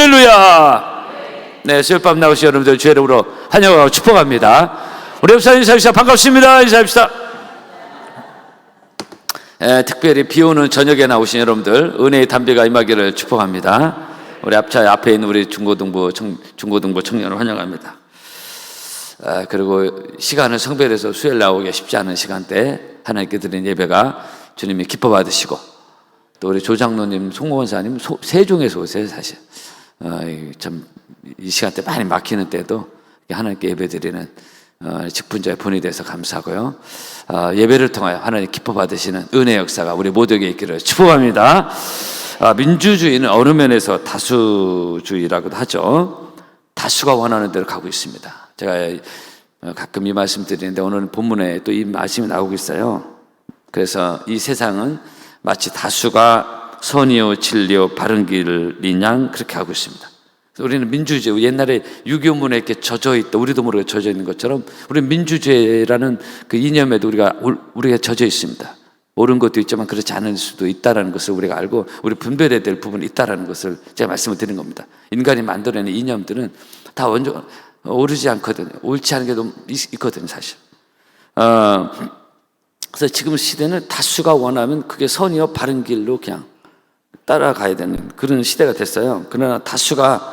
할렐루야. 네, 수요일밤 나오신 여러분들 주의 이름으로 환영하고 축복합니다. 우리 옆사람 인사합시다. 반갑습니다. 인사합시다. 특별히 비오는 저녁에 나오신 여러분들 은혜의 담비가 임하기를 축복합니다. 우리 앞에 있는 우리 중고등부 청년을 환영합니다. 그리고 시간을 성별해서 수요일 나오기 쉽지 않은 시간대 하나님께 드린 예배가 주님이 기뻐 받으시고, 또 우리 조장로님, 송원사님 세종에서 오세요. 사실 참 이 시간대 많이 막히는 때도 하나님께 예배 드리는 직분자의 본이 돼서 감사하고요. 예배를 통하여 하나님 기뻐 받으시는 은혜 역사가 우리 모두에게 있기를 축복합니다. 민주주의는 어느 면에서 다수주의라고도 하죠. 다수가 원하는 대로 가고 있습니다. 제가 가끔 이 말씀 드리는데 오늘 본문에 또 이 말씀이 나오고 있어요. 그래서 이 세상은 마치 다수가 선이요 진리요 바른 길인 양 그렇게 하고 있습니다. 우리는 민주주의, 옛날에 6.25문에 이렇게 젖어있다, 우리도 모르게 젖어있는 것처럼 우리는 민주주의라는 그 이념에도 우리가 젖어 있습니다. 옳은 것도 있지만 그렇지 않을 수도 있다는 것을 우리가 알고 우리 분별해야 될 부분이 있다는 것을 제가 말씀을 드린 겁니다. 인간이 만들어내는 이념들은 다 완전 옳지 않거든요. 옳지 않은 게 너무 있거든요, 사실. 그래서 지금 시대는 다수가 원하면 그게 선이요 바른 길로 그냥 따라가야 되는 그런 시대가 됐어요. 그러나 다수가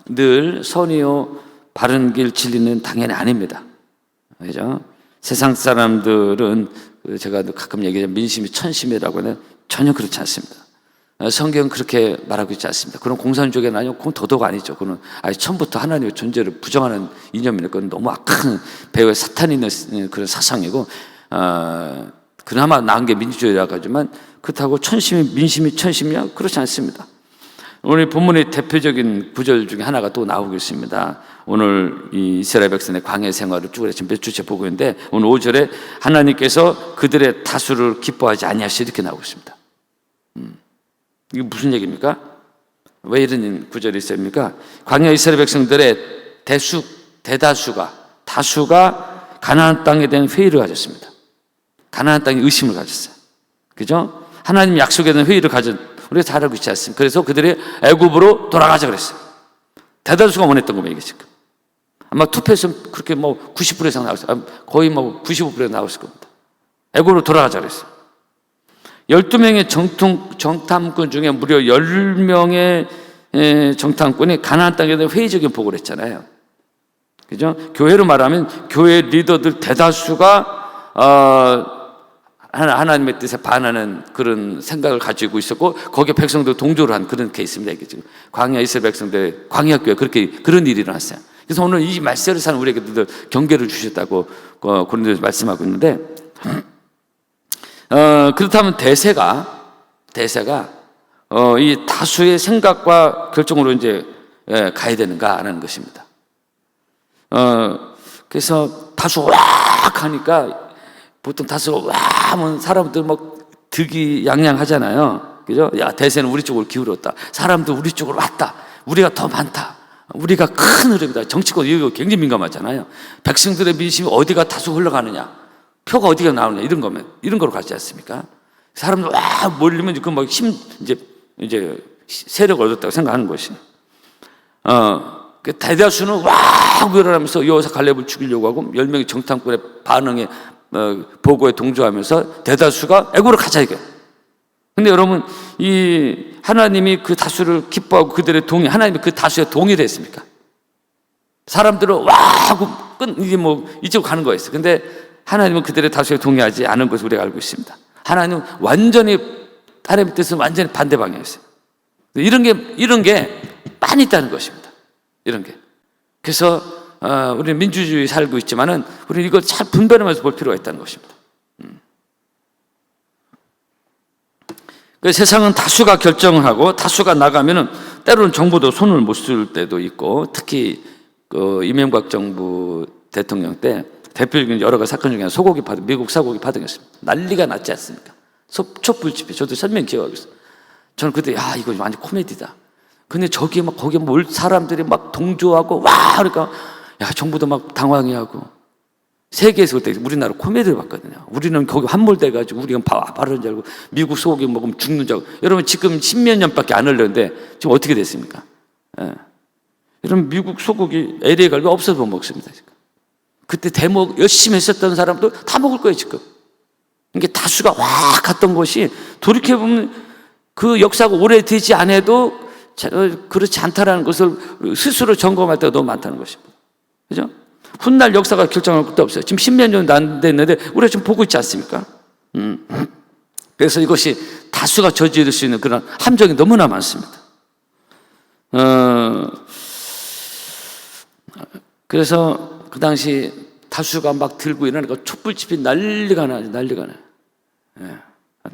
늘 선이요 바른 길 진리는 당연히 아닙니다. 그죠? 세상 사람들은 제가 가끔 얘기하는 민심이 천심이라고 하는 전혀 그렇지 않습니다. 성경은 그렇게 말하고 있지 않습니다. 그런 공산주의가 아니고 그건 도덕 아니죠. 그건 처음부터 하나님의 존재를 부정하는 이념이니까 그건 너무 악한 배후에 사탄이 있는 그런 사상이고, 그나마 나은 게 민주주의라고 하지만 그렇다고 민심이 천심이야? 그렇지 않습니다. 오늘 본문의 대표적인 구절 중에 하나가 또 나오고 있습니다. 오늘 이 이스라엘 백성의 광야 생활을 쭉 지금 몇 주째 보고 있는데 오늘 5절에 하나님께서 그들의 다수를 기뻐하지 아니하시 이렇게 나오고 있습니다. 이게 무슨 얘기입니까? 왜 이런 구절이 있습니까? 광야 이스라엘 백성들의 다수가 가나안 땅에 대한 회의를 가졌습니다. 가나안 땅에 의심을 가졌어요. 그죠? 하나님 약속에 대한 회의를 우리가 잘 알고 있지 않습니까? 그래서 그들이 애굽으로 돌아가자 그랬어요. 대다수가 원했던 겁니다, 이게 지금. 아마 투표했으면 그렇게 90% 이상 나왔어요. 거의 95% 나왔을 겁니다. 애굽으로 돌아가자 그랬어요. 12명의 정탐꾼 중에 무려 10명의 정탐꾼이 가나안 땅에 대한 회의적인 보고를 했잖아요. 그죠? 교회로 말하면 교회 리더들 대다수가 하나님의 뜻에 반하는 그런 생각을 가지고 있었고, 거기에 백성들 동조를 한 그런 케이스입니다. 이게 지금 광야 이스라엘 백성들 광야교회 그런 일이 일어났어요. 그래서 오늘 이 말세를 사는 우리에게 경계를 주셨다고 고린도에서 말씀하고 있는데, 그렇다면 대세가 이 다수의 생각과 결정으로 이제 가야 되는가 하는 것입니다. 그래서 다수 왁 하니까 보통 다수가 와 하면 사람들 득이양양 하잖아요. 그죠? 야, 대세는 우리 쪽으로 기울었다. 사람들 우리 쪽으로 왔다. 우리가 더 많다. 우리가 큰 흐름이다. 정치권 이거 굉장히 민감하잖아요. 백성들의 민심이 어디가 다수 흘러가느냐, 표가 어디가 나오느냐, 이런 거로 가지 않습니까? 사람들 와 몰리면 이제 세력을 얻었다고 생각하는 것이. 그 대다수는 와 일어나면서 여호사 갈렙을 죽이려고 하고 10명의 정탐꾼의 반응에 보고에 동조하면서 대다수가 애굽으로 가자 이게. 근데 여러분, 이 하나님이 그 다수를 기뻐하고 그들의 하나님이 그 다수에 동의를 했습니까? 사람들은 와 하고 이게 이쪽으로 가는 거였어요. 근데 하나님은 그들의 다수에 동의하지 않은 것을 우리가 알고 있습니다. 하나님은 하나님의 뜻은 완전히 반대 방향이었어요. 이런 게 많이 있다는 것입니다. 이런 게. 그래서 우리는 민주주의 살고 있지만은 우리는 이걸 잘 분별하면서 볼 필요가 있다는 것입니다. 세상은 다수가 결정을 하고 다수가 나가면은 때로는 정부도 손을 못 쓸 때도 있고, 특히 이명박 정부 대통령 때 대표적인 여러 가지 사건 중에 미국 소고기 파동이었습니다. 난리가 났지 않습니까? 촛불 집회, 저도 설명 기억하고 있어요. 저는 그때 이거 완전 코미디다. 근데 거기에 사람들이 동조하고 그러니까 정부도 당황해하고. 세계에서 그때 우리나라 코미디를 봤거든요. 우리는 거기 함몰돼가지고 우리가 바르는 줄 알고 미국 소고기 먹으면 죽는 줄 알고. 여러분 지금 10몇 년밖에 안 흘렀는데 지금 어떻게 됐습니까? 이런 미국 소고기 LA 갈비 없어도 먹습니다. 지금. 그때 대목 열심히 했었던 사람도 다 먹을 거예요 지금. 이게 다수가 확 갔던 것이 돌이켜보면 그 역사가 오래되지 않아도 그렇지 않다라는 것을 스스로 점검할 때가 너무 많다는 것입니다. 그죠? 훗날 역사가 결정할 것도 없어요. 지금 10몇 년도 안 됐는데 우리가 지금 보고 있지 않습니까? 그래서 이것이 다수가 저지를 수 있는 그런 함정이 너무나 많습니다. 그래서 그 당시 다수가 막 들고 일어나니까 촛불집이 난리가 나요.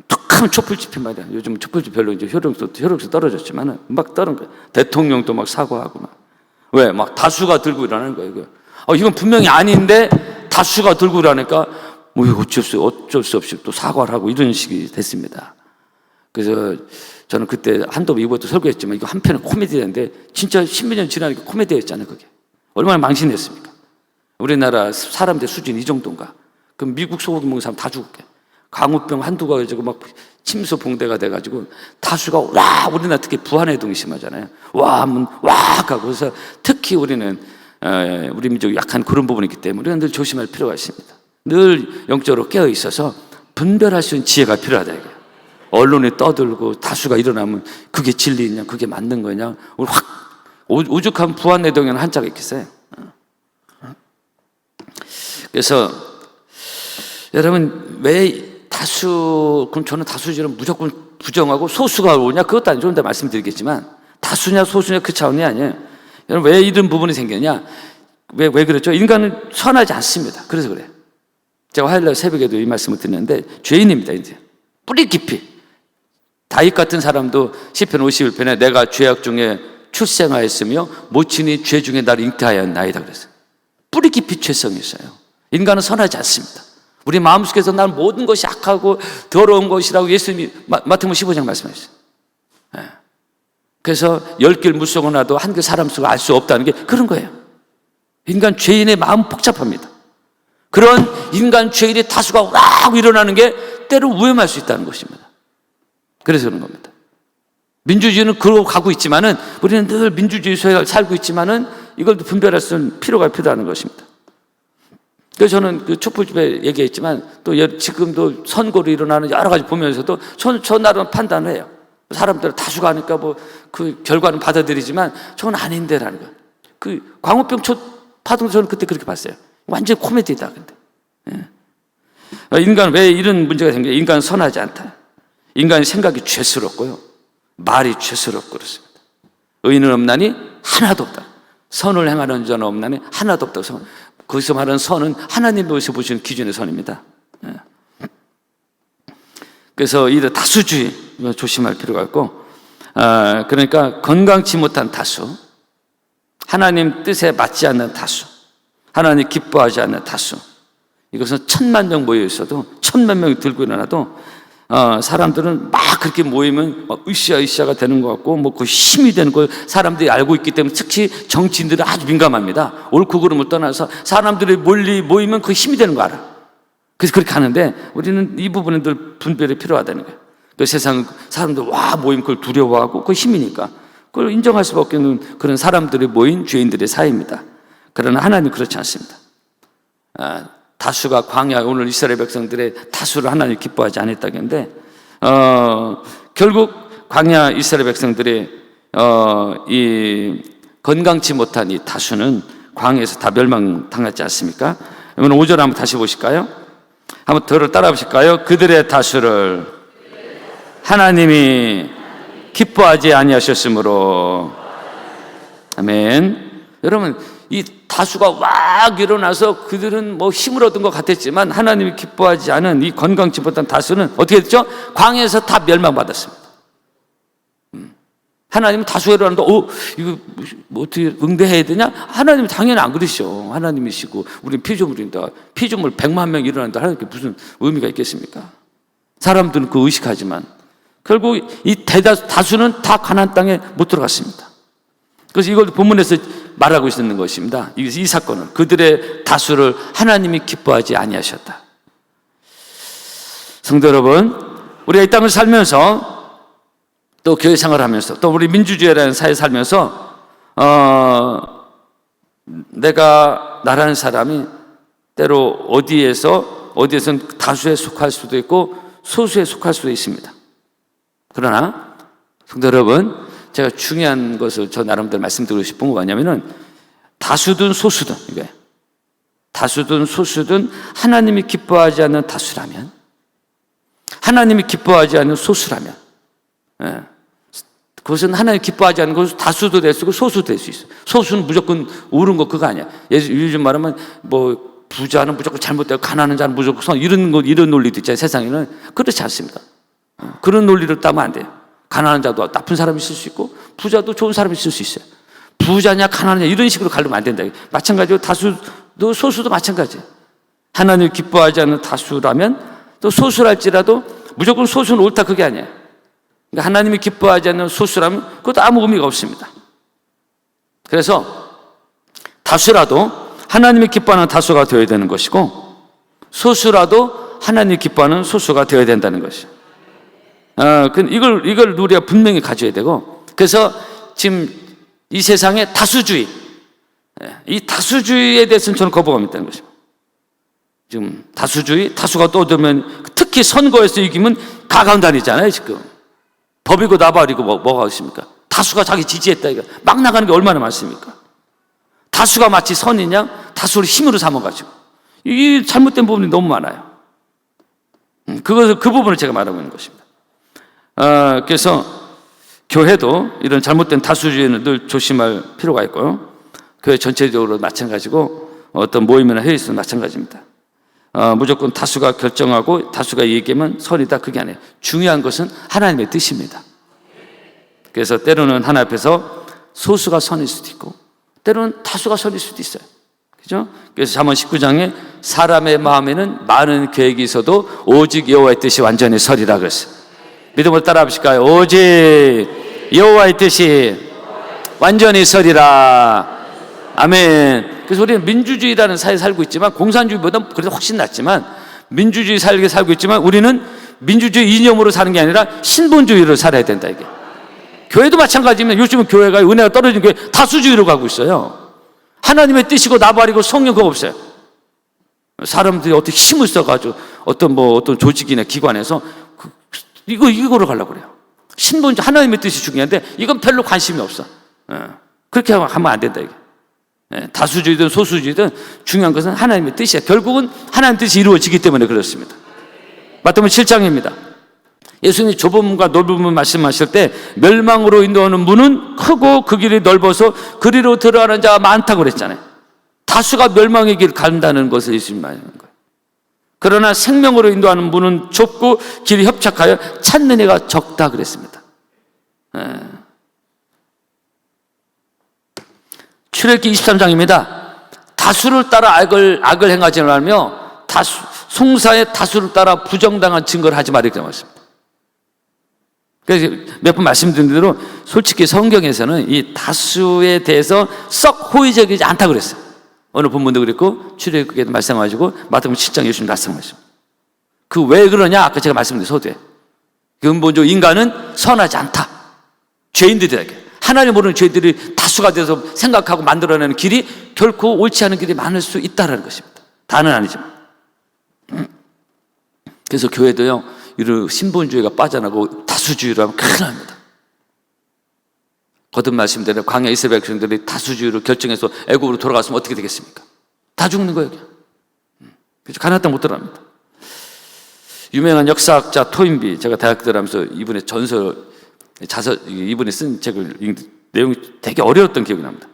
툭하면 촛불집이 말이야. 요즘 촛불집 별로 이제 효력도 떨어졌지만은 막 떠는 거예요. 대통령도 막 사과하고 막. 왜? 막 다수가 들고 일어나는 거예요. 이건 분명히 아닌데 다수가 들고 일어나니까 뭐 어쩔 수 없이 또 사과를 하고 이런 식이 됐습니다. 그래서 저는 그때 한도 이것도 설교했지만 이거 한편은 코미디인데 진짜 10몇 년 지나니까 코미디였잖아요. 그게 얼마나 망신했습니까? 우리나라 사람들 수준이 이 정도인가? 그럼 미국 소고기 먹는 사람 다 죽을게. 광우병 한두가 가지고 막 침수 봉대가 돼가지고 다수가 와, 우리나라 특히 부안해동이 심하잖아요. 와 하면 와 하고. 그래서 특히 우리는 우리 민족이 약한 그런 부분이 있기 때문에 우리가 늘 조심할 필요가 있습니다. 늘 영적으로 깨어 있어서 분별할 수 있는 지혜가 필요하다 이거예요. 언론에 떠들고 다수가 일어나면 그게 진리냐, 그게 맞는 거냐, 우리 확 오죽하면 부안해동에는 한자가 있겠어요. 그래서 여러분 왜 다수, 그럼 저는 다수주의를 무조건 부정하고 소수가 오냐? 그것도 안 좋은데 말씀드리겠지만 다수냐 소수냐 그 차원이 아니에요. 여러분 왜 이런 부분이 생겼냐? 왜 그랬죠? 인간은 선하지 않습니다. 그래서 그래요. 제가 화요일날 새벽에도 이 말씀을 드렸는데 죄인입니다. 이제 뿌리 깊이 다윗 같은 사람도 시편 51편에 내가 죄악 중에 출생하였으며 모친이 죄 중에 나를 잉태하였나이다 그랬어요. 뿌리 깊이 죄성이 있어요. 인간은 선하지 않습니다. 우리 마음속에서 난 모든 것이 악하고 더러운 것이라고 예수님이 마태복음 15장 말씀하셨어요. 그래서 10길 물속을 놔도 한 길 사람 속을 알 수 없다는 게 그런 거예요. 인간 죄인의 마음 복잡합니다. 그런 인간 죄인의 다수가 와 일어나는 게 때로 위험할 수 있다는 것입니다. 그래서 그런 겁니다. 민주주의는 그러고 가고 있지만은 우리는 늘 민주주의 속에 살고 있지만은 이걸 분별할 수 있는 필요가 필요하는 것입니다. 그래서 저는 그 촛불집에 얘기했지만 또 지금도 선거로 일어나는 여러 가지 보면서도 저 나름 판단을 해요. 사람들 다수가 하니까 뭐 그 결과는 받아들이지만 저건 아닌데라는 거예요. 그 광우병 파동도 저는 그때 그렇게 봤어요. 완전 코미디다. 근데 인간 왜 이런 문제가 생겨요? 인간은 선하지 않다. 인간의 생각이 죄스럽고요, 말이 죄스럽고 그렇습니다. 의인은 없나니 하나도 없다. 선을 행하는 자는 없나니 하나도 없다고. 거기서 말하는 선은 하나님께서 보시는 기준의 선입니다. 그래서 이 다수주의 조심할 필요가 있고, 그러니까 건강치 못한 다수, 하나님 뜻에 맞지 않는 다수, 하나님 기뻐하지 않는 다수, 이것은 1000만 명 모여 있어도 1000만 명이 들고 일어나도 사람들은 막 그렇게 모이면 막 으쌰으쌰가 되는 것 같고 뭐 그 힘이 되는 걸 사람들이 알고 있기 때문에 특히 정치인들은 아주 민감합니다. 옳고 그름을 떠나서 사람들이 모이면 그 힘이 되는 거 알아. 그래서 그렇게 하는데 우리는 이 부분에 늘 분별이 필요하다는 거예요. 그 세상 사람들 와 모이면 그걸 두려워하고 그 힘이니까 그걸 인정할 수밖에 없는 그런 사람들이 모인 죄인들의 사이입니다. 그러나 하나님은 그렇지 않습니다. 다수가 광야, 오늘 이스라엘 백성들의 다수를 하나님 기뻐하지 않았다는데 결국 광야 이스라엘 백성들의 이 건강치 못한 이 다수는 광야에서 다 멸망당했지 않습니까? 오늘 5절 한번 다시 보실까요? 한번 더 따라 보실까요? 그들의 다수를 하나님이 기뻐하지 아니하셨으므로. 아멘. 여러분 이 다수가 막 일어나서 그들은 뭐 힘을 얻은 것 같았지만 하나님이 기뻐하지 않은 이 건강치 못한 다수는 어떻게 됐죠? 광야에서 다 멸망받았습니다. 하나님은 다수가 일어났는데 이거 뭐 어떻게 응대해야 되냐? 하나님은 당연히 안 그러시죠. 하나님이시고 우리는 피조물인다. 피조물 100만 명 일어났는데 하나님께 무슨 의미가 있겠습니까? 사람들은 그 의식하지만 결국 이 다수는 다 가나안 땅에 못 들어갔습니다. 그래서 이걸 본문에서 말하고 있는 것입니다. 이 사건은 그들의 다수를 하나님이 기뻐하지 아니하셨다. 성도 여러분, 우리가 이 땅을 살면서 또 교회 생활하면서 또 우리 민주주의라는 사회에 살면서 내가 나라는 사람이 때로 어디에선 다수에 속할 수도 있고 소수에 속할 수도 있습니다. 그러나 성도 여러분, 제가 중요한 것을 저 나름대로 말씀드리고 싶은 거 뭐냐면은 다수든 소수든 이거예요. 다수든 소수든 하나님이 기뻐하지 않는 다수라면, 하나님이 기뻐하지 않는 소수라면, 그것은 하나님이 기뻐하지 않는 것은 다수도 될 수 있고 소수도 될 수 있어요. 소수는 무조건 옳은 거 그거 아니야. 요즘 말하면 뭐 부자는 무조건 잘못되고 가난한 자는 무조건 선, 이런 논리도 있잖아요. 세상에는 그렇지 않습니다. 그런 논리를 따면 안 돼요. 가난한 자도 나쁜 사람이 있을 수 있고 부자도 좋은 사람이 있을 수 있어요. 부자냐 가난하냐 이런 식으로 가르면 안 된다. 마찬가지로 다수도 소수도 마찬가지예요. 하나님을 기뻐하지 않는 다수라면 또 소수랄지라도 무조건 소수는 옳다 그게 아니에요. 그러니까 하나님이 기뻐하지 않는 소수라면 그것도 아무 의미가 없습니다. 그래서 다수라도 하나님이 기뻐하는 다수가 되어야 되는 것이고 소수라도 하나님이 기뻐하는 소수가 되어야 된다는 것이에요. 이걸 우리가 분명히 가져야 되고, 그래서 지금 이 세상의 다수주의, 이 다수주의에 대해서는 저는 거부감 있다는 것입니다. 지금 다수가 떠들면 특히 선거에서 이기면 가까운다니잖아요. 지금 법이고 나발이고 뭐가 있습니까? 다수가 자기 지지했다 이거 막 나가는 게 얼마나 많습니까? 다수가 마치 선이냐 다수를 힘으로 삼아가지고 이 잘못된 부분이 너무 많아요. 그 부분을 제가 말하고 있는 것입니다. 그래서 교회도 이런 잘못된 다수주의는 늘 조심할 필요가 있고요. 교회 전체적으로 마찬가지고 어떤 모임이나 회의에서도 마찬가지입니다. 무조건 다수가 결정하고 다수가 얘기하면 선이다 그게 아니에요. 중요한 것은 하나님의 뜻입니다. 그래서 때로는 하나님 앞에서 소수가 선일 수도 있고 때로는 다수가 선일 수도 있어요. 그죠? 그래서 잠언 19장에 사람의 마음에는 많은 계획이 있어도 오직 여호와의 뜻이 완전히 서리라 그랬어요. 믿음으로 따라 하실까요? 오직 여호와의 뜻이 완전히 서리라. 아멘. 그래서 우리는 민주주의라는 사회에 살고 있지만 공산주의보다 그래도 훨씬 낫지만 민주주의 살고 있지만 우리는 민주주의 이념으로 사는 게 아니라 신본주의로 살아야 된다 이게. 교회도 마찬가지입니다. 요즘은 교회가 은혜가 떨어진 교회 다수주의로 가고 있어요. 하나님의 뜻이고 나발이고 성령 그거 없어요. 사람들이 어떻게 힘을 써가지고 어떤 조직이나 기관에서 이거로 가려고 그래요. 신본주의 하나님의 뜻이 중요한데 이건 별로 관심이 없어. 그렇게 하면 안 된다 이게. 다수주의든 소수주의든 중요한 것은 하나님의 뜻이야. 결국은 하나님의 뜻이 이루어지기 때문에 그렇습니다. 마태복음 7장입니다. 예수님이 좁은 문과 넓은 문 말씀하실 때 멸망으로 인도하는 문은 크고 그 길이 넓어서 그리로 들어가는 자가 많다고 그랬잖아요. 다수가 멸망의 길을 간다는 것을 예수님이 말하는 거예요. 그러나 생명으로 인도하는 문은 좁고 길이 협착하여 찾는 이가 적다 그랬습니다. 출애굽기 23장입니다. 다수를 따라 악을 행하지 말며 송사의 다수를 따라 부정당한 증거를 하지 말라 이렇게 말했습니다. 그래서 몇 번 말씀드린 대로 솔직히 성경에서는 이 다수에 대해서 썩 호의적이지 않다고 그랬어요. 어느 본문도 그랬고 출애굽기에도 말씀하시고 마태복음 7장 예수님 말씀하시고 그 왜 그러냐 아까 제가 말씀드린 서두에 근본적으로 인간은 선하지 않다. 죄인들에게 하나님 모르는 죄들이 다수가 돼서 생각하고 만들어내는 길이 결코 옳지 않은 길이 많을 수 있다는 것입니다. 다는 아니지만. 그래서 교회도요 이런 신본주의가 빠져나가고 다수주의로 하면 큰일 납니다. 거듭 말씀대로 광야 이스라엘 백성들이 다수주의로 결정해서 애국으로 돌아갔으면 어떻게 되겠습니까? 다 죽는 거예요. 그래서 가나안 땅 못 들어갑니다. 유명한 역사학자 토인비, 제가 대학 들어가면서 이분의 이분이 쓴 책을 내용이 되게 어려웠던 기억이 납니다.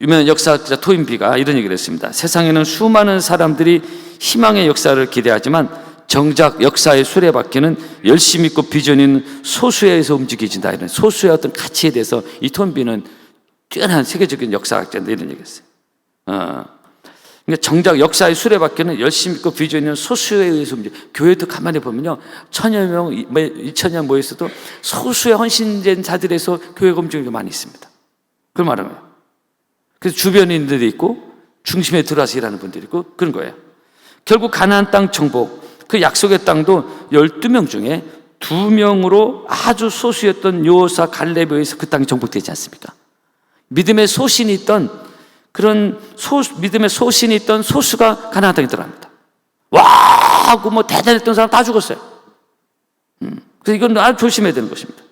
유명한 역사학자 토인비가 이런 얘기를 했습니다. 세상에는 수많은 사람들이 희망의 역사를 기대하지만 정작 역사의 수레바퀴는 열심 있고 비전 있는 소수에 의해서 움직여진다. 이런 소수의 어떤 가치에 대해서 이 토인비는 뛰어난 세계적인 역사학자인데 이런 얘기했어요. 그러니까 정작 역사의 수레바퀴는 열심 있고 비전 있는 소수에 의해서 움직여. 교회도 가만히 보면요, 1000여 명, 2000여 모였어도 소수의 헌신된 자들에서 교회가 움직이는 게 많이 있습니다. 그걸 말하면. 그래서 주변인들이 있고 중심에 들어와서 일하는 분들이 있고 그런 거예요. 결국 가나안 땅 정복, 그 약속의 땅도 12명 중에 2명으로 아주 소수였던 여호수아 갈렙에 의해서 그 땅이 정복되지 않습니까? 믿음의 소신이 있던 그런 믿음의 소신이 있던 소수가 가나안 땅에 들어갑니다. 와 하고 뭐 대단했던 사람 다 죽었어요. 그래서 이건 아주 조심해야 되는 것입니다.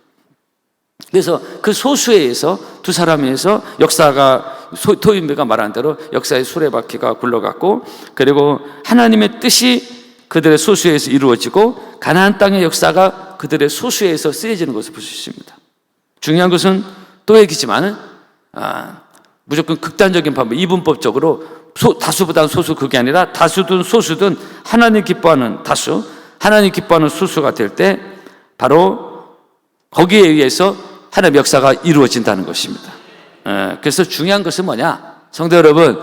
그래서 그 소수에 의해서 두 사람에 의해서 역사가 토인배가 말한 대로 역사의 수레바퀴가 굴러갔고, 그리고 하나님의 뜻이 그들의 소수에 의해서 이루어지고 가나안 땅의 역사가 그들의 소수에 의해서 쓰여지는 것을 볼 수 있습니다. 중요한 것은 또 얘기지만은 무조건 극단적인 방법, 이분법적으로 다수보다는 소수, 그게 아니라 다수든 소수든 하나님 기뻐하는 다수, 하나님 기뻐하는 소수가 될 때 바로 거기에 의해서 하나님의 역사가 이루어진다는 것입니다. 그래서 중요한 것은 뭐냐? 성도 여러분,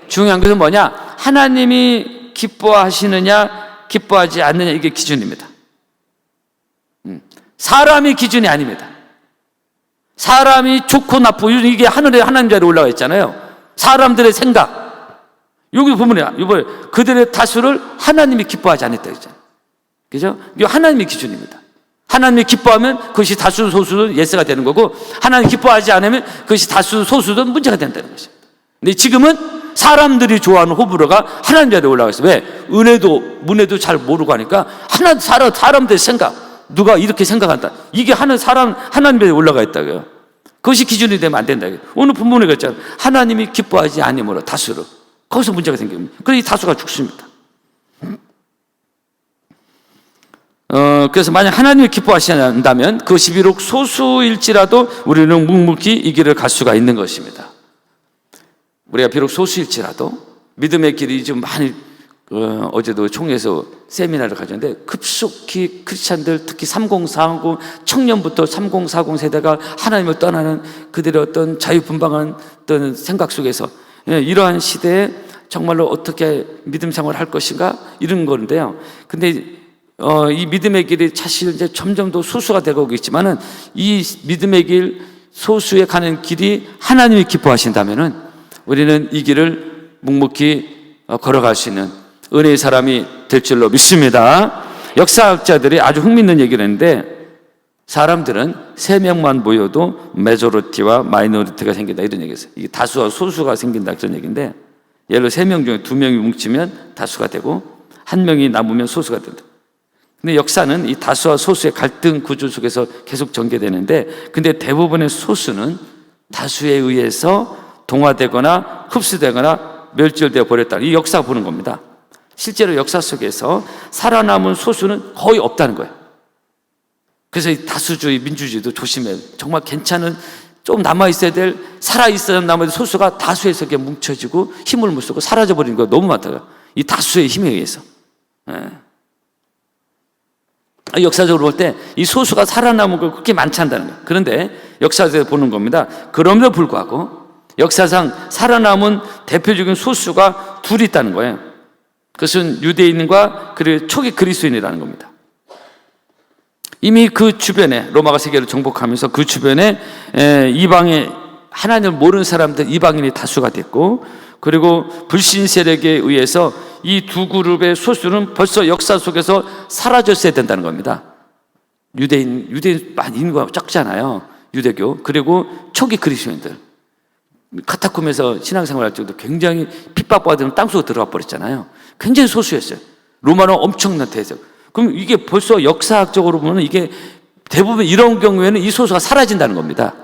중요한 것은 뭐냐? 하나님이 기뻐하시느냐 기뻐하지 않느냐, 이게 기준입니다. 사람이 기준이 아닙니다. 사람이 좋고 나쁘고 이게 하늘에 하나님 자리에 올라가 있잖아요. 사람들의 생각, 여기 보면 이번에 그들의 다수를 하나님이 기뻐하지 않았다 했잖아요. 그죠? 이게 하나님의 기준입니다. 하나님이 기뻐하면 그것이 다수 소수든 예스가 되는 거고, 하나님 기뻐하지 않으면 그것이 다수 소수든 문제가 된다는 것입니다. 근데 지금은 사람들이 좋아하는 호불호가 하나님 자리에 올라가 있어요. 왜? 은혜도 문혜도 잘 모르고 하니까 사람들의 생각, 누가 이렇게 생각한다, 이게 하나님 자리에 올라가 있다고요. 그것이 기준이 되면 안 된다고요. 오늘 본문에 그랬잖아요. 하나님이 기뻐하지 않으므로 다수로, 거기서 문제가 생깁니다. 그래서 이 다수가 죽습니다. 그래서 만약 하나님이 기뻐하신다면 그것이 비록 소수일지라도 우리는 묵묵히 이 길을 갈 수가 있는 것입니다. 우리가 비록 소수일지라도 믿음의 길이 좀 많이, 어제도 총회에서 세미나를 가졌는데 급속히 크리스찬들, 특히 3040 청년부터 3040 세대가 하나님을 떠나는 그들의 어떤 자유분방한 어떤 생각 속에서 이러한 시대에 정말로 어떻게 믿음 생활을 할 것인가, 이런 건데요. 근데 이 믿음의 길이 사실 이제 점점 더 소수가 되고 있지만은, 이 믿음의 길, 소수에 가는 길이 하나님이 기뻐하신다면은 우리는 이 길을 묵묵히 걸어갈 수 있는 은혜의 사람이 될 줄로 믿습니다. 역사학자들이 아주 흥미있는 얘기를 했는데, 사람들은 3명만 모여도 메조리티와 마이너리티가 생긴다, 이런 얘기였어요. 이게 다수와 소수가 생긴다, 그런 얘기인데, 예를 들어 3명 중에 2명이 뭉치면 다수가 되고 1명이 남으면 소수가 된다. 근데 역사는 이 다수와 소수의 갈등 구조 속에서 계속 전개되는데, 근데 대부분의 소수는 다수에 의해서 동화되거나 흡수되거나 멸절되어 버렸다, 이 역사가 보는 겁니다. 실제로 역사 속에서 살아남은 소수는 거의 없다는 거예요. 그래서 이 다수주의, 민주주의도 조심해요. 정말 괜찮은, 좀 남아있어야 될, 살아있어야 남아있는 소수가 다수에서 이렇게 뭉쳐지고 힘을 못 쓰고 사라져버리는 거 너무 많다고요. 이 다수의 힘에 의해서. 역사적으로 볼 때 이 소수가 살아남은 걸 그렇게 많지 않다는 거예요. 그런데 역사에서 보는 겁니다. 그럼에도 불구하고 역사상 살아남은 대표적인 소수가 둘이 있다는 거예요. 그것은 유대인과 그리고 초기 그리스도인이라는 겁니다. 이미 그 주변에, 로마가 세계를 정복하면서 그 주변에 이방의 하나님을 모르는 사람들, 이방인이 다수가 됐고, 그리고 불신 세력에 의해서 이 두 그룹의 소수는 벌써 역사 속에서 사라졌어야 된다는 겁니다. 유대인 많이 인구가 적잖아요. 유대교, 그리고 초기 그리스도인들, 카타콤에서 신앙생활할 때도 굉장히 핍박받은 땅속으로 들어가 버렸잖아요. 굉장히 소수였어요. 로마는 엄청난 대적. 그럼 이게 벌써 역사학적으로 보면 이게 대부분 이런 경우에는 이 소수가 사라진다는 겁니다.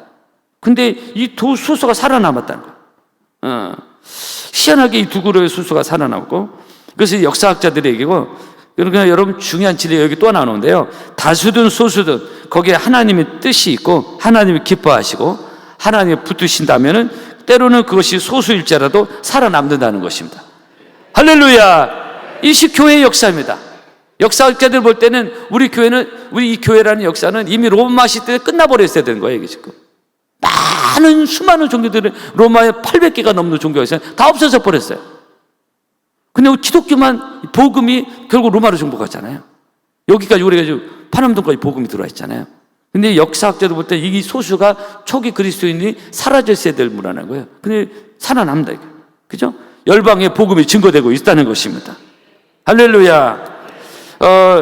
근데 이 두 소수가 살아남았다는 거예요. 희한하게 이 두 그룹의 소수가 살아남고, 그래서 역사학자들의 얘기고, 그러니까 여러분 중요한 진리 여기 또 나오는데요. 다수든 소수든 거기에 하나님의 뜻이 있고 하나님이 기뻐하시고 하나님이 붙으신다면은 때로는 그것이 소수일지라도 살아남는다는 것입니다. 할렐루야! 이것이 교회의 역사입니다. 역사학자들 볼 때는 우리 이 교회라는 역사는 이미 로마 시대에 끝나버렸어야 되는 거예요, 이게 지금. 수많은 종교들이, 로마에 800개가 넘는 종교가 있어요. 다 없어져 버렸어요. 근데 기독교만, 복음이 결국 로마로 정복하잖아요. 여기까지 우리가 지금 파남동까지 복음이 들어와 있잖아요. 근데 역사학자들 볼 때 이 소수가 초기 그리스도인이 사라졌어야 될 문화라는 거예요. 근데 살아남다, 그죠? 열방에 복음이 증거되고 있다는 것입니다. 할렐루야!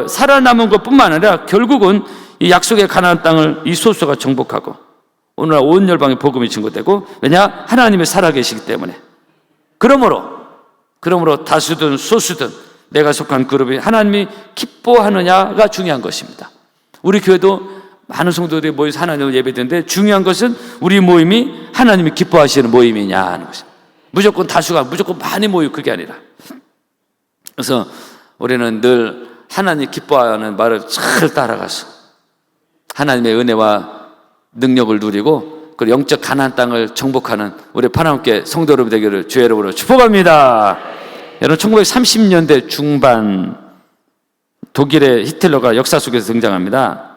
살아남은 것뿐만 아니라 결국은 이 약속의 가나안 땅을 이 소수가 정복하고, 오늘날 온 열방에 복음이 증거되고, 왜냐? 하나님이 살아계시기 때문에. 그러므로 다수든 소수든 내가 속한 그룹이 하나님이 기뻐하느냐가 중요한 것입니다. 우리 교회도 많은 성도들이 모여서 하나님을 예배드리는데, 중요한 것은 우리 모임이 하나님이 기뻐하시는 모임이냐 하는 것입니다. 무조건 다수가 무조건 많이 모이고 그게 아니라. 그래서 우리는 늘 하나님 기뻐하는 말을 잘 따라가서 하나님의 은혜와 능력을 누리고 그 영적 가나안 땅을 정복하는 우리 파나움교회 성도 여러분 되기를 주의 이름으로 축복합니다. 여러분, 1930년대 중반 독일의 히틀러가 역사 속에서 등장합니다.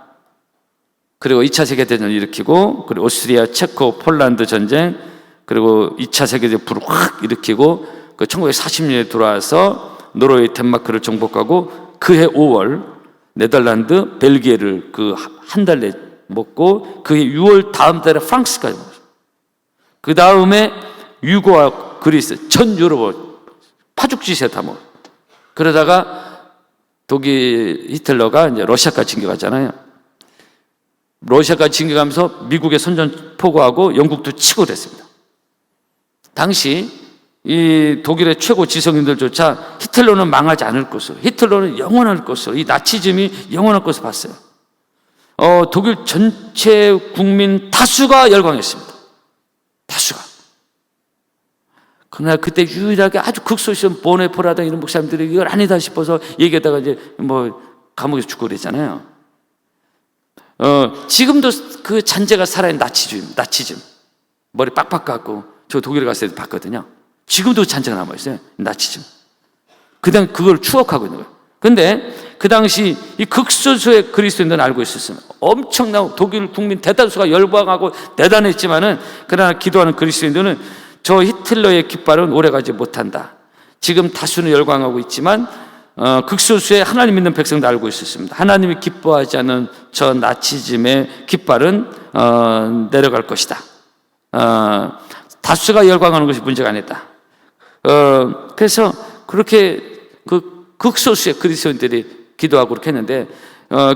그리고 2차 세계대전을 일으키고, 그리고 오스트리아, 체코, 폴란드 전쟁, 그리고 2차 세계대전 불을 확 일으키고, 그 1940년에 들어와서 노르웨이, 덴마크를 정복하고, 그해 5월 네덜란드, 벨기에를 그 한 달 내 먹고, 그해 6월 다음 달에 프랑스까지 먹었어요. 그 다음에 유고와 그리스, 전 유럽을 파죽지세 다 먹었어요. 그러다가 독일 히틀러가 이제 러시아까지 진격하잖아요. 러시아까지 진격하면서 미국의 선전포고하고 영국도 치고 됐습니다. 당시 이 독일의 최고 지성인들조차 히틀러는 망하지 않을 것으로, 히틀러는 영원할 것으로, 이 나치즘이 영원할 것으로 봤어요. 독일 전체 국민 다수가 열광했습니다. 다수가. 그러나 그때 유일하게 아주 극소시한 보네포라다 이런 목사님들이 이걸 아니다 싶어서 얘기하다가 이제 감옥에서 죽고 그랬잖아요. 지금도 그 잔재가 살아있는 나치즘. 머리 빡빡 깎고, 저 독일에 갔을 때 봤거든요. 지금도 잔재가 남아있어요. 나치즘. 그냥 그걸 추억하고 있는 거예요. 근데 그 당시 이 극소수의 그리스도인들은 알고 있었어요. 엄청난 독일 국민 대다수가 열광하고 대단했지만은, 그러나 기도하는 그리스도인들은 저 히틀러의 깃발은 오래가지 못한다. 지금 다수는 열광하고 있지만 극소수의 하나님 믿는 백성도 알고 있었습니다. 하나님이 기뻐하지 않는 저 나치즘의 깃발은 내려갈 것이다. 다수가 열광하는 것이 문제가 아니다. 그래서 그렇게 그 극소수의 그리스도인들이 기도하고 그렇게 했는데,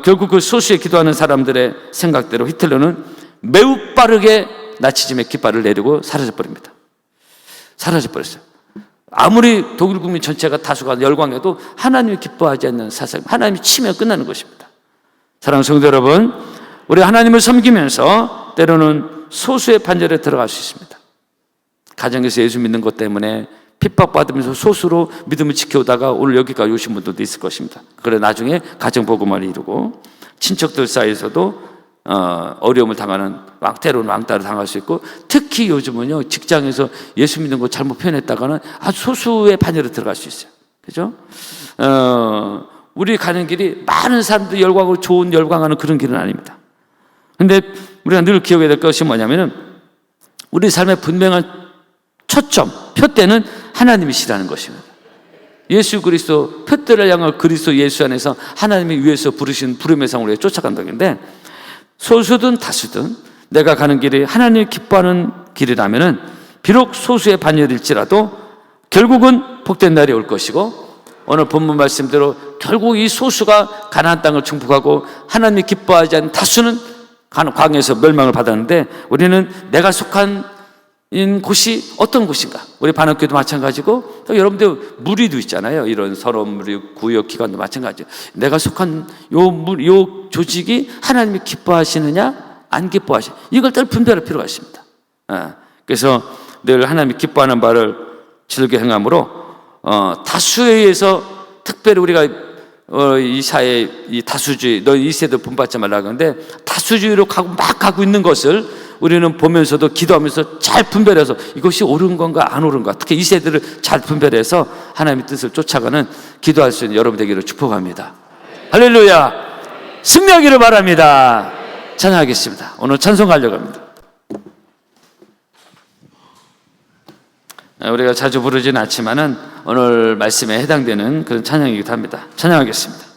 결국 그 소수의 기도하는 사람들의 생각대로 히틀러는 매우 빠르게 나치즘의 깃발을 내리고 사라져버립니다. 사라져버렸어요. 아무리 독일 국민 전체가 다수가 열광해도 하나님이 기뻐하지 않는 사상, 하나님이 치면 끝나는 것입니다. 사랑하는 성도 여러분, 우리 하나님을 섬기면서 때로는 소수의 반절에 들어갈 수 있습니다. 가정에서 예수 믿는 것 때문에 핍박받으면서 소수로 믿음을 지켜오다가 오늘 여기까지 오신 분들도 있을 것입니다. 그래 나중에 가정복음을 이루고, 친척들 사이에서도 어려움을 당하는, 때로는 왕따를 당할 수 있고, 특히 요즘은요 직장에서 예수 믿는 거 잘못 표현했다가는 아주 소수의 반열에 들어갈 수 있어요. 그죠? 우리 가는 길이 많은 사람들이 열광하고 좋은 열광하는 그런 길은 아닙니다. 근데 우리가 늘 기억해야 될 것이 뭐냐면은, 우리 삶의 분명한 초점, 표대는 하나님이시라는 것입니다. 예수 그리스도, 표대를 향한 그리스도 예수 안에서 하나님이 위에서 부르신 부름의 상으로 쫓아간다는 건데, 소수든 다수든 내가 가는 길이 하나님이 기뻐하는 길이라면은 비록 소수의 반열일지라도 결국은 복된 날이 올 것이고, 오늘 본문 말씀대로 결국 이 소수가 가나안 땅을 정복하고 하나님이 기뻐하지 않는 다수는 광야에서 멸망을 받았는데, 우리는 내가 속한 곳이 어떤 곳인가? 우리 반학교도 마찬가지고, 또 여러분들 무리도 있잖아요. 이런 서론 무리, 구역 기관도 마찬가지예요. 내가 속한 요 조직이 하나님이 기뻐하시느냐 안 기뻐하시느냐, 이걸 늘 분별할 필요가 있습니다. 그래서 늘 하나님이 기뻐하는 바를 즐겨 행함으로 다수에 의해서, 특별히 우리가 이 사회 이 다수주의, 너 이 세대 본받지 말라고 하는데, 다수주의로 가고 있는 것을 우리는 보면서도 기도하면서 잘 분별해서 이것이 옳은 건가 안 옳은 건가, 특히 이 세대를 잘 분별해서 하나님의 뜻을 쫓아가는 기도할 수 있는 여러분 되기를 축복합니다. 할렐루야. 승리하기를 바랍니다. 찬양하겠습니다. 오늘 찬송하려고 합니다. 우리가 자주 부르지는 않지만은 오늘 말씀에 해당되는 그런 찬양이기도 합니다. 찬양하겠습니다.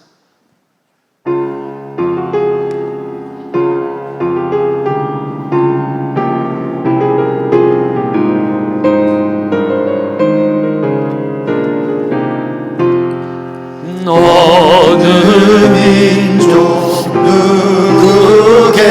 어느 민족 누구게나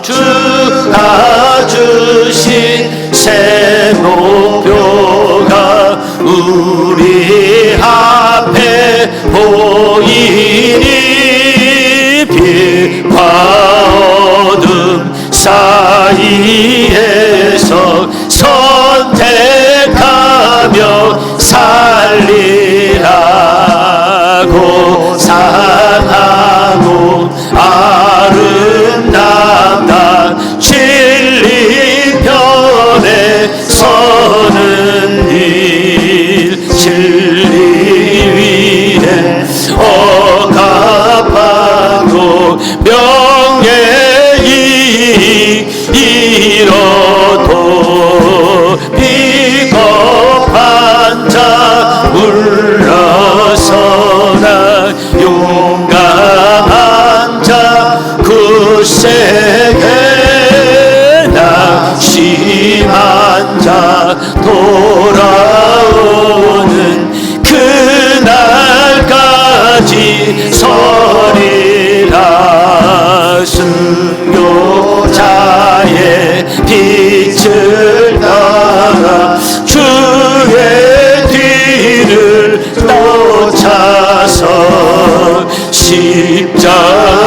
주가 주신 새 목표가 우리 앞에 보이니 빛과 어둠 사이에서 선택하며 살리라고 상하고 아름답다 진리편에 서는 일 진리 위에 억압받고 명예이 잃어도 비겁한 자 물러서라 용감한 자 굳세게 낙심한 자 돌아오는 그날까지 서리라 순교자의 빛을 따라 주의 뒤를 쫓아서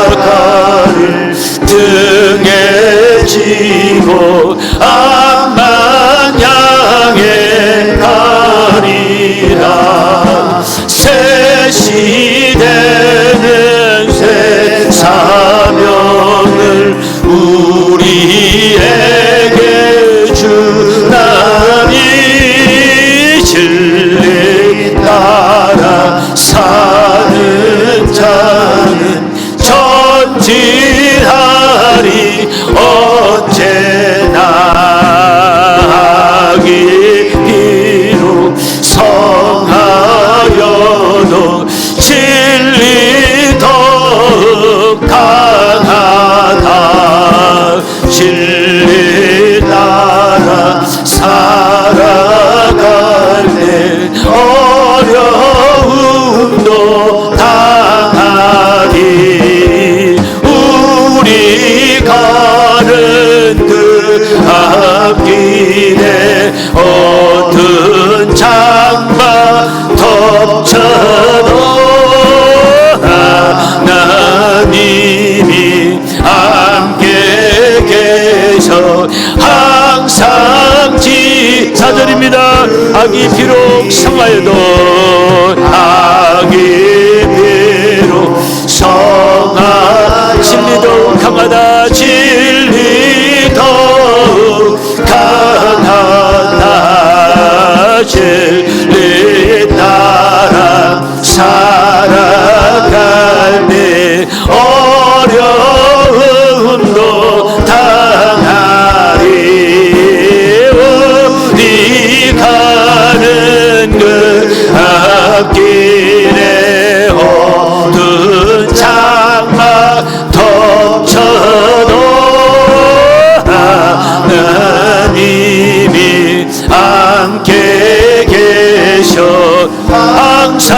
십자가를 등에 지고 앞만 향해 가리라 새 시대는 새 사명을 우리에게 주나니 진리 따라 사는 자는 전진하리 언제나 악이 비록 성하여도 진리 더욱 강하다 진리 따라 살아갈 때 어려움도 당하리 우리 가는 그 앞길에 어두운 장막 덮쳐도 하나님이 함께 계셔 항상 4절입니다. 악이 비록 성하여도 악이 비록 성하 진리도 강하다 진리 더욱 강하다 진리 따라 살아갈 때 어려움도 당하리 우리 가는 그 앞길에 어두운 장막 덮쳐도 하나님이 함께 계셔 항상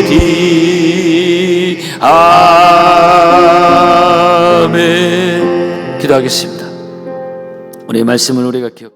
지켜주시리 아멘. 기도하겠습니다. 우리의 말씀을 우리가 기억합니다.